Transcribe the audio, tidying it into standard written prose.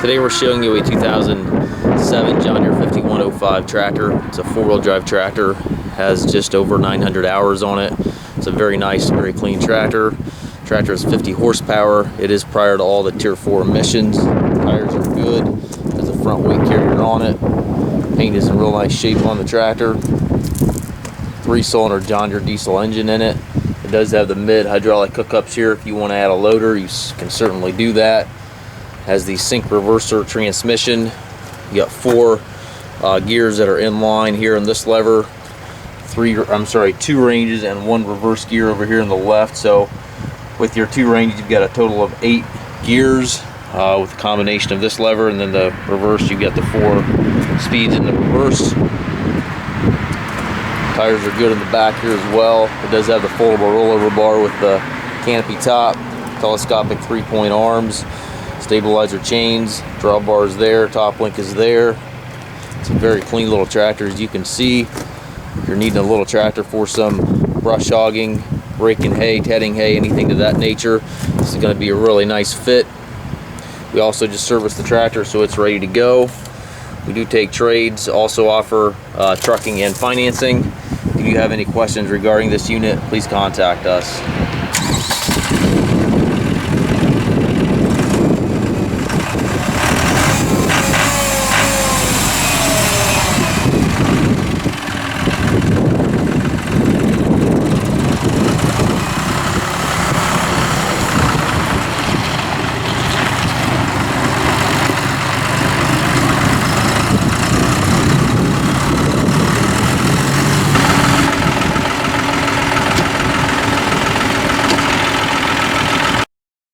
Today we're showing you a 2007 John Deere 5105 tractor. It's a four-wheel drive tractor, has just over 900 hours on it. It's a very nice, very clean tractor. Tractor is 50 horsepower. It is prior to all the Tier 4 emissions. Tires are good. There's a front weight carrier on it. Paint is in real nice shape on the tractor. 3-cylinder John Deere diesel engine in it. It does have the mid hydraulic hookups here. If you want to add a loader, you can certainly do that. Has the SyncReverser Transmission. You got 4 gears that are in line here in this lever. 2 ranges and 1 reverse gear over here on the left. So with your 2 ranges, you've got a total of 8 gears with a combination of this lever, and then the reverse, you've got the 4 speeds in the reverse. Tires are good in the back here as well. It does have the foldable rollover bar with the Canopy top, telescopic 3-point arms, stabilizer chains, drawbars there, top link is there. It's a very clean little tractor, as you can see. If you're needing a little tractor for some brush hogging, raking hay, tedding hay, anything of that nature, this is going to be a really nice fit. We also just serviced the tractor, so it's ready to go. We do take trades, also offer trucking and financing. If you have any questions regarding this unit, please contact us.